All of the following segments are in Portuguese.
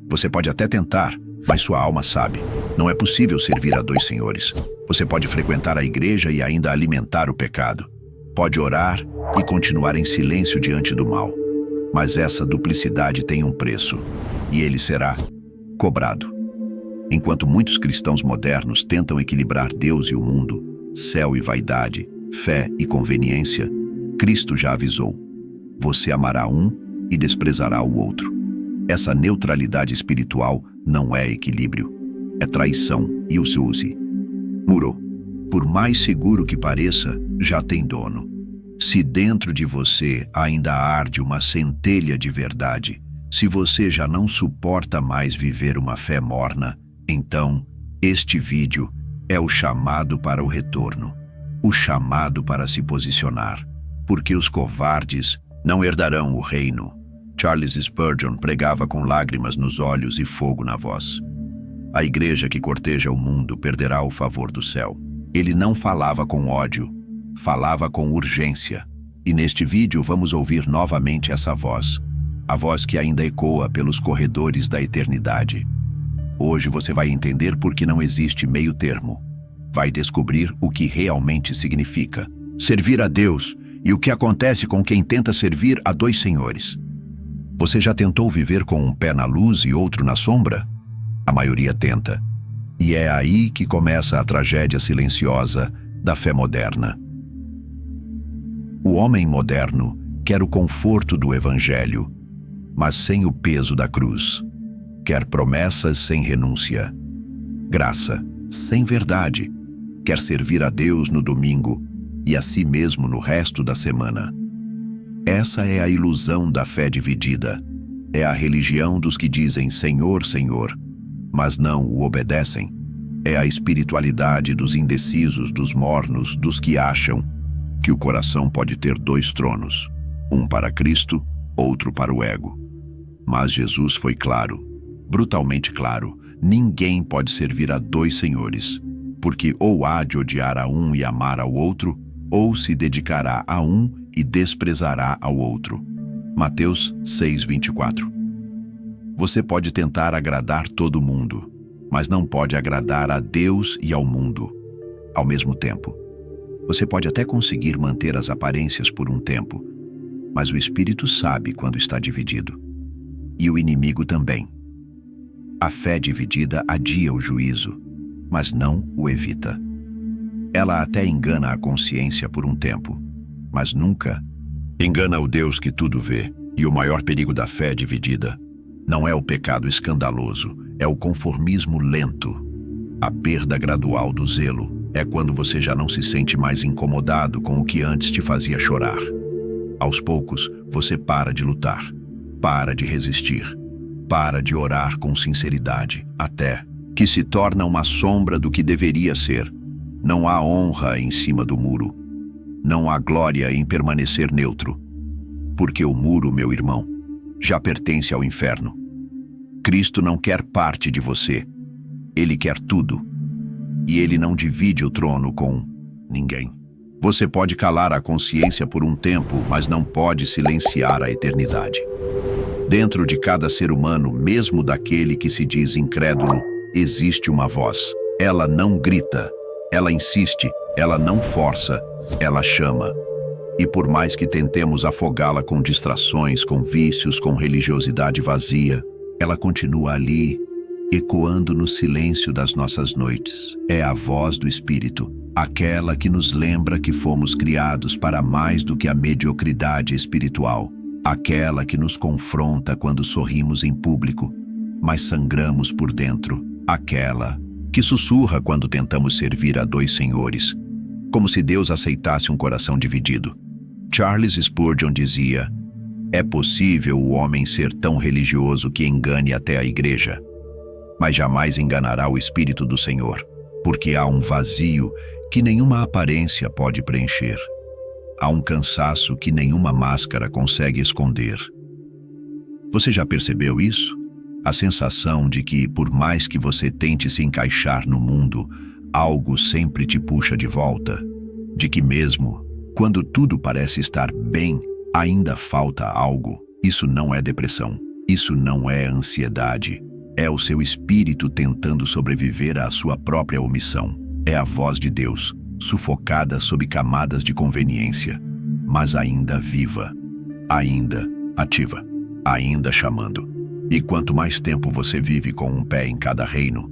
Você pode até tentar, mas sua alma sabe. Não é possível servir a dois senhores. Você pode frequentar a igreja e ainda alimentar o pecado. Pode orar e continuar em silêncio diante do mal. Mas essa duplicidade tem um preço, e ele será cobrado. Enquanto muitos cristãos modernos tentam equilibrar Deus e o mundo, céu e vaidade, fé e conveniência, Cristo já avisou: você amará um e desprezará o outro. Essa neutralidade espiritual não é equilíbrio, é traição e use. Muro, por mais seguro que pareça, já tem dono. Se dentro de você ainda arde uma centelha de verdade, se você já não suporta mais viver uma fé morna, então este vídeo é o chamado para o retorno, o chamado para se posicionar, porque os covardes não herdarão o reino. Charles Spurgeon pregava com lágrimas nos olhos e fogo na voz. A igreja que corteja o mundo perderá o favor do céu. Ele não falava com ódio, falava com urgência. E neste vídeo vamos ouvir novamente essa voz, a voz que ainda ecoa pelos corredores da eternidade. Hoje você vai entender por que não existe meio termo. Vai descobrir o que realmente significa servir a Deus e o que acontece com quem tenta servir a dois senhores. Você já tentou viver com um pé na luz e outro na sombra? A maioria tenta. E é aí que começa a tragédia silenciosa da fé moderna. O homem moderno quer o conforto do evangelho, mas sem o peso da cruz. Quer promessas sem renúncia, graça sem verdade. Quer servir a Deus no domingo e a si mesmo no resto da semana. Essa é a ilusão da fé dividida. É a religião dos que dizem Senhor, Senhor, mas não o obedecem. É a espiritualidade dos indecisos, dos mornos, dos que acham que o coração pode ter dois tronos, um para Cristo, outro para o ego. Mas Jesus foi claro, brutalmente claro: ninguém pode servir a dois senhores, porque ou há de odiar a um e amar ao outro, ou se dedicará a um e desprezará ao outro. Mateus 6:24. Você pode tentar agradar todo mundo, mas não pode agradar a Deus e ao mundo ao mesmo tempo. Você pode até conseguir manter as aparências por um tempo, mas o espírito sabe quando está dividido. E o inimigo também. A fé dividida adia o juízo, mas não o evita. Ela até engana a consciência por um tempo, mas nunca engana o Deus que tudo vê. E o maior perigo da fé dividida não é o pecado escandaloso, é o conformismo lento. A perda gradual do zelo é quando você já não se sente mais incomodado com o que antes te fazia chorar. Aos poucos, você para de lutar, para de resistir, para de orar com sinceridade, até que se torna uma sombra do que deveria ser. Não há honra em cima do muro. Não há glória em permanecer neutro. Porque o muro, meu irmão, já pertence ao inferno. Cristo não quer parte de você. Ele quer tudo. E ele não divide o trono com ninguém. Você pode calar a consciência por um tempo, mas não pode silenciar a eternidade. Dentro de cada ser humano, mesmo daquele que se diz incrédulo, existe uma voz. Ela não grita, ela insiste, ela não força, ela chama. E por mais que tentemos afogá-la com distrações, com vícios, com religiosidade vazia, ela continua ali, ecoando no silêncio das nossas noites. É a voz do Espírito, aquela que nos lembra que fomos criados para mais do que a mediocridade espiritual, aquela que nos confronta quando sorrimos em público, mas sangramos por dentro, aquela que sussurra quando tentamos servir a dois senhores, como se Deus aceitasse um coração dividido. Charles Spurgeon dizia: é possível o homem ser tão religioso que engane até a igreja, mas jamais enganará o Espírito do Senhor, porque há um vazio que nenhuma aparência pode preencher. Há um cansaço que nenhuma máscara consegue esconder. Você já percebeu isso? A sensação de que, por mais que você tente se encaixar no mundo, algo sempre te puxa de volta. De que mesmo quando tudo parece estar bem, ainda falta algo. Isso não é depressão. Isso não é ansiedade. É o seu espírito tentando sobreviver à sua própria omissão. É a voz de Deus, sufocada sob camadas de conveniência, mas ainda viva, ainda ativa, ainda chamando. E quanto mais tempo você vive com um pé em cada reino,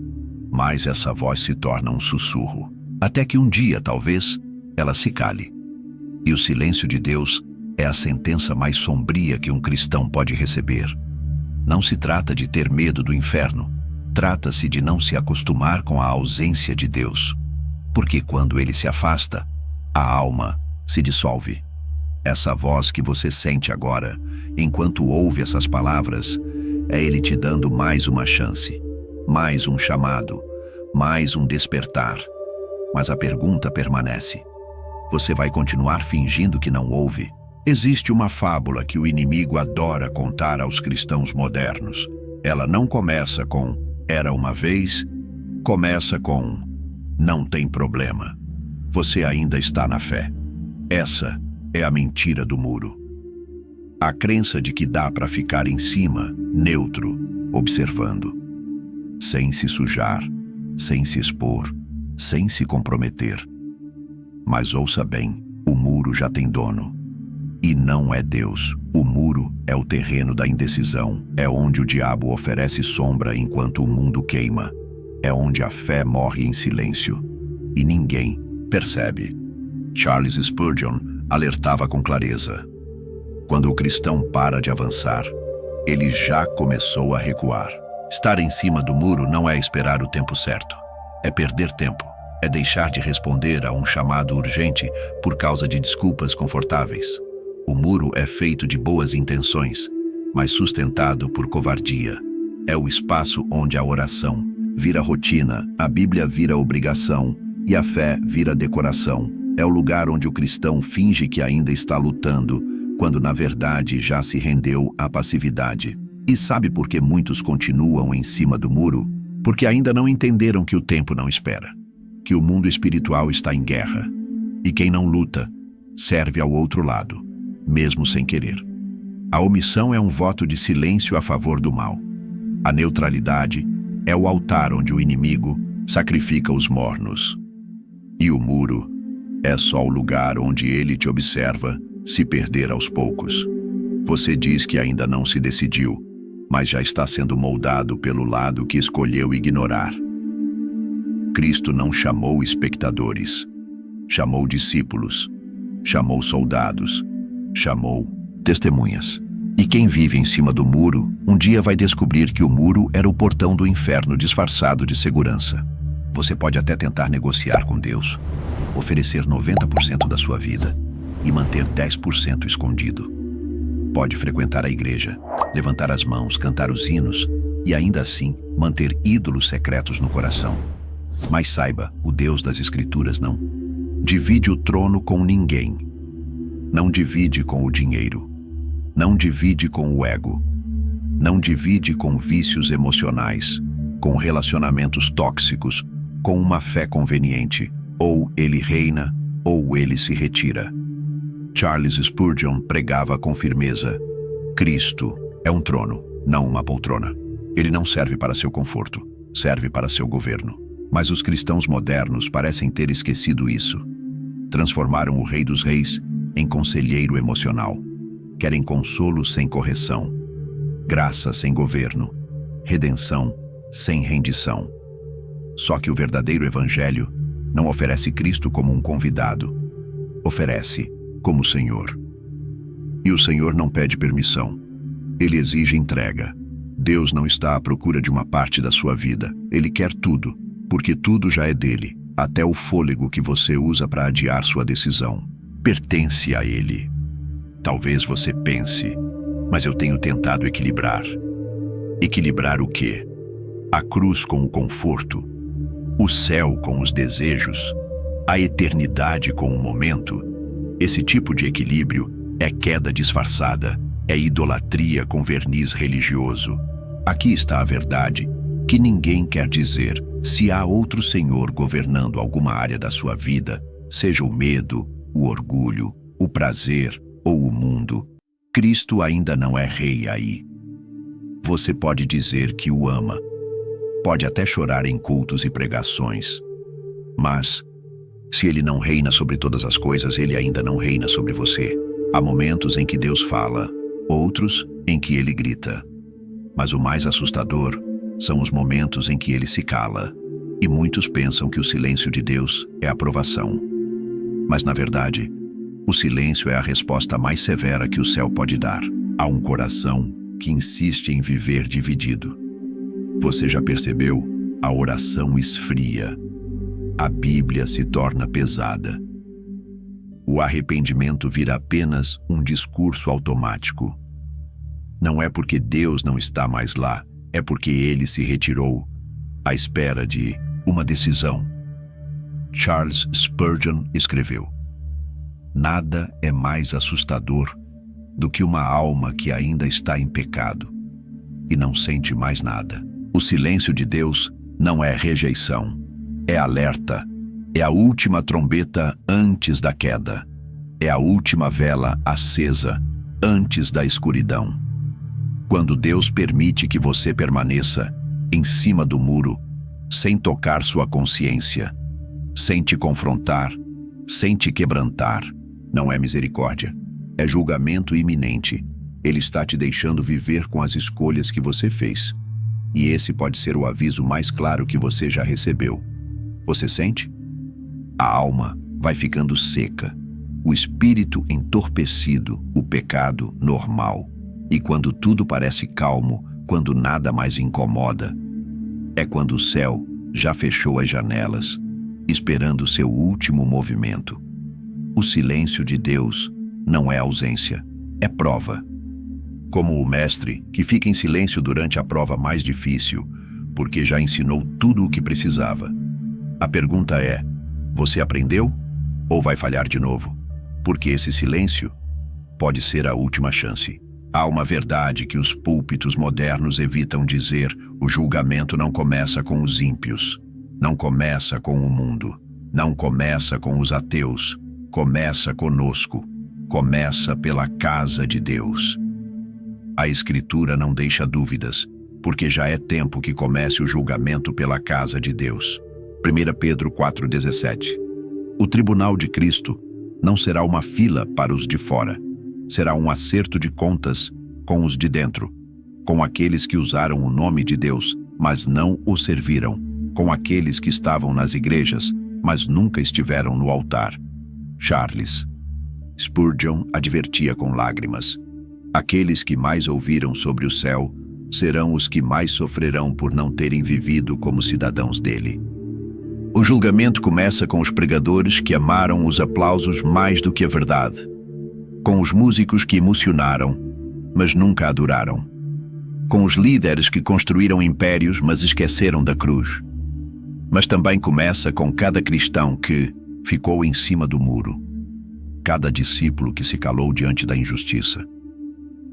mais essa voz se torna um sussurro, até que um dia, talvez, ela se cale. E o silêncio de Deus é a sentença mais sombria que um cristão pode receber. Não se trata de ter medo do inferno, trata-se de não se acostumar com a ausência de Deus. Porque quando ele se afasta, a alma se dissolve. Essa voz que você sente agora, enquanto ouve essas palavras, é ele te dando mais uma chance, mais um chamado, mais um despertar. Mas a pergunta permanece. Você vai continuar fingindo que não ouve? Existe uma fábula que o inimigo adora contar aos cristãos modernos. Ela não começa com "era uma vez", começa com "não tem problema. Você ainda está na fé". Essa é a mentira do muro. A crença de que dá para ficar em cima, neutro, observando, sem se sujar, sem se expor, sem se comprometer. Mas ouça bem, o muro já tem dono. E não é Deus. O muro é o terreno da indecisão. É onde o diabo oferece sombra enquanto o mundo queima. É onde a fé morre em silêncio. E ninguém percebe. Charles Spurgeon alertava com clareza. Quando o cristão para de avançar, ele já começou a recuar. Estar em cima do muro não é esperar o tempo certo. É perder tempo. É deixar de responder a um chamado urgente por causa de desculpas confortáveis. O muro é feito de boas intenções, mas sustentado por covardia. É o espaço onde a oração vira rotina, a Bíblia vira obrigação e a fé vira decoração. É o lugar onde o cristão finge que ainda está lutando, quando na verdade já se rendeu à passividade. E sabe por que muitos continuam em cima do muro? Porque ainda não entenderam que o tempo não espera, que o mundo espiritual está em guerra, e quem não luta serve ao outro lado, mesmo sem querer. A omissão é um voto de silêncio a favor do mal. A neutralidade é o altar onde o inimigo sacrifica os mornos. E o muro é só o lugar onde ele te observa se perder aos poucos. Você diz que ainda não se decidiu, mas já está sendo moldado pelo lado que escolheu ignorar. Cristo não chamou espectadores, chamou discípulos, chamou soldados, chamou testemunhas. E quem vive em cima do muro, um dia vai descobrir que o muro era o portão do inferno disfarçado de segurança. Você pode até tentar negociar com Deus, oferecer 90% da sua vida e manter 10% escondido. Pode frequentar a igreja, levantar as mãos, cantar os hinos e ainda assim manter ídolos secretos no coração. Mas saiba, o Deus das Escrituras não divide o trono com ninguém. Não divide com o dinheiro. Não divide com o ego. Não divide com vícios emocionais, com relacionamentos tóxicos, com uma fé conveniente. Ou ele reina, ou ele se retira. Charles Spurgeon pregava com firmeza: Cristo é um trono, não uma poltrona. Ele não serve para seu conforto, serve para seu governo. Mas os cristãos modernos parecem ter esquecido isso. Transformaram o Rei dos Reis em conselheiro emocional. Querem consolo sem correção, graça sem governo, redenção sem rendição. Só que o verdadeiro evangelho não oferece Cristo como um convidado, oferece como Senhor. E o Senhor não pede permissão, ele exige entrega. Deus não está à procura de uma parte da sua vida, ele quer tudo, porque tudo já é dele, até o fôlego que você usa para adiar sua decisão. Pertence a ele. Talvez você pense, mas eu tenho tentado equilibrar. Equilibrar o quê? A cruz com o conforto, o céu com os desejos, a eternidade com o momento. Esse tipo de equilíbrio é queda disfarçada, é idolatria com verniz religioso. Aqui está a verdade, que ninguém quer dizer. Se há outro Senhor governando alguma área da sua vida, seja o medo, o orgulho, o prazer ou o mundo, Cristo ainda não é rei aí. Você pode dizer que o ama, pode até chorar em cultos e pregações, mas, se ele não reina sobre todas as coisas, ele ainda não reina sobre você. Há momentos em que Deus fala, outros em que ele grita. Mas o mais assustador são os momentos em que ele se cala. E muitos pensam que o silêncio de Deus é aprovação. Mas, na verdade, o silêncio é a resposta mais severa que o céu pode dar a um coração que insiste em viver dividido. Você já percebeu? A oração esfria. A Bíblia se torna pesada. O arrependimento vira apenas um discurso automático. Não é porque Deus não está mais lá, é porque ele se retirou, à espera de uma decisão. Charles Spurgeon escreveu: "Nada é mais assustador do que uma alma que ainda está em pecado e não sente mais nada." O silêncio de Deus não é rejeição, é alerta, é a última trombeta antes da queda, é a última vela acesa antes da escuridão. Quando Deus permite que você permaneça em cima do muro, sem tocar sua consciência, sem te confrontar, sem te quebrantar, não é misericórdia, é julgamento iminente. Ele está te deixando viver com as escolhas que você fez. E esse pode ser o aviso mais claro que você já recebeu. Você sente? A alma vai ficando seca, o espírito entorpecido, o pecado normal. E quando tudo parece calmo, quando nada mais incomoda, é quando o céu já fechou as janelas, esperando seu último movimento. O silêncio de Deus não é ausência, é prova. Como o mestre que fica em silêncio durante a prova mais difícil, porque já ensinou tudo o que precisava. A pergunta é: você aprendeu ou vai falhar de novo? Porque esse silêncio pode ser a última chance. Há uma verdade que os púlpitos modernos evitam dizer: o julgamento não começa com os ímpios, não começa com o mundo, não começa com os ateus, começa conosco, começa pela casa de Deus. A Escritura não deixa dúvidas, porque já é tempo que comece o julgamento pela casa de Deus. 1 Pedro 4,17. O tribunal de Cristo não será uma fila para os de fora, será um acerto de contas com os de dentro, com aqueles que usaram o nome de Deus, mas não o serviram, com aqueles que estavam nas igrejas, mas nunca estiveram no altar. Charles Spurgeon advertia com lágrimas: aqueles que mais ouviram sobre o céu serão os que mais sofrerão por não terem vivido como cidadãos dele. O julgamento começa com os pregadores que amaram os aplausos mais do que a verdade, com os músicos que emocionaram, mas nunca adoraram, com os líderes que construíram impérios, mas esqueceram da cruz. Mas também começa com cada cristão que ficou em cima do muro, cada discípulo que se calou diante da injustiça,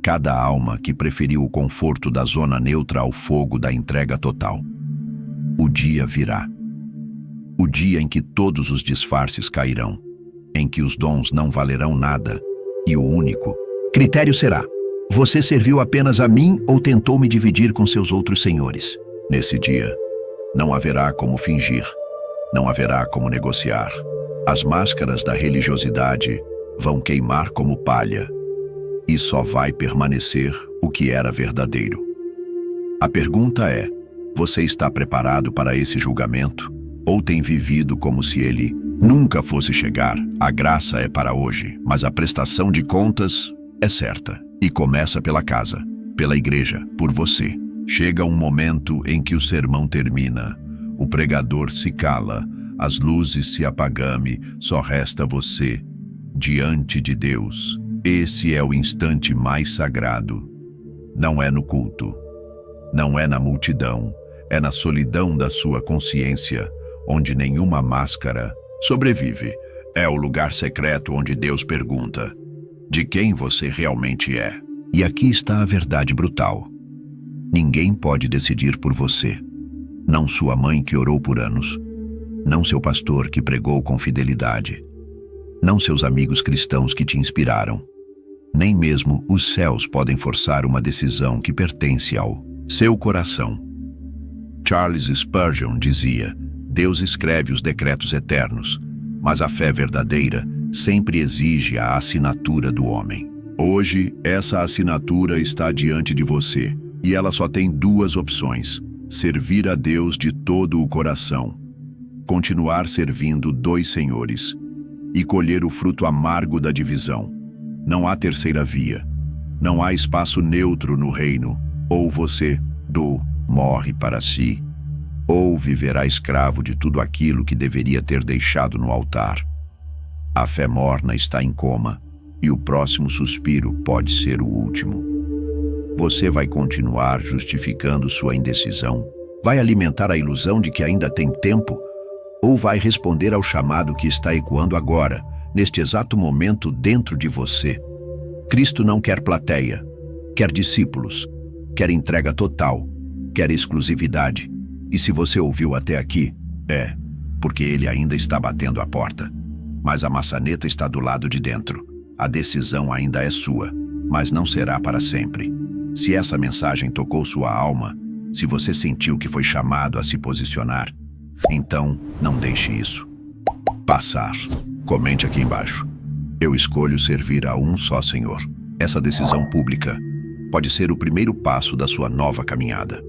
cada alma que preferiu o conforto da zona neutra ao fogo da entrega total. O dia virá. O dia em que todos os disfarces cairão, em que os dons não valerão nada, e o único critério será: você serviu apenas a mim ou tentou me dividir com seus outros senhores? Nesse dia, não haverá como fingir, não haverá como negociar. As máscaras da religiosidade vão queimar como palha, e só vai permanecer o que era verdadeiro. A pergunta é: você está preparado para esse julgamento? Ou tem vivido como se ele nunca fosse chegar? A graça é para hoje, mas a prestação de contas é certa. E começa pela casa, pela igreja, por você. Chega um momento em que o sermão termina, o pregador se cala, as luzes se apagam, só resta você diante de Deus. Esse é o instante mais sagrado. Não é no culto, não é na multidão, é na solidão da sua consciência, onde nenhuma máscara sobrevive. É o lugar secreto onde Deus pergunta: de quem você realmente é? E aqui está a verdade brutal. Ninguém pode decidir por você. Não sua mãe que orou por anos, não seu pastor que pregou com fidelidade, não seus amigos cristãos que te inspiraram. Nem mesmo os céus podem forçar uma decisão que pertence ao seu coração. Charles Spurgeon dizia: Deus escreve os decretos eternos, mas a fé verdadeira sempre exige a assinatura do homem. Hoje, essa assinatura está diante de você, e ela só tem duas opções: servir a Deus de todo o coração, continuar servindo dois senhores e colher o fruto amargo da divisão. Não há terceira via. Não há espaço neutro no reino. Ou você morre para si, ou viverá escravo de tudo aquilo que deveria ter deixado no altar. A fé morna está em coma, e o próximo suspiro pode ser o último. Você vai continuar justificando sua indecisão? Vai alimentar a ilusão de que ainda tem tempo? Ou vai responder ao chamado que está ecoando agora, neste exato momento dentro de você? Cristo não quer plateia, quer discípulos, quer entrega total, quer exclusividade. E se você ouviu até aqui, é porque ele ainda está batendo a porta. Mas a maçaneta está do lado de dentro. A decisão ainda é sua, mas não será para sempre. Se essa mensagem tocou sua alma, se você sentiu que foi chamado a se posicionar, então não deixe isso passar. Comente aqui embaixo: eu escolho servir a um só Senhor. Essa decisão pública pode ser o primeiro passo da sua nova caminhada.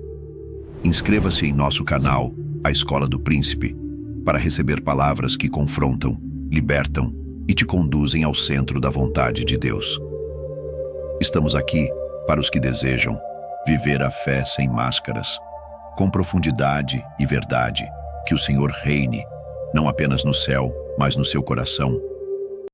Inscreva-se em nosso canal, A Escola do Príncipe, para receber palavras que confrontam, libertam e te conduzem ao centro da vontade de Deus. Estamos aqui para os que desejam viver a fé sem máscaras, com profundidade e verdade, que o Senhor reine, não apenas no céu, mas no seu coração.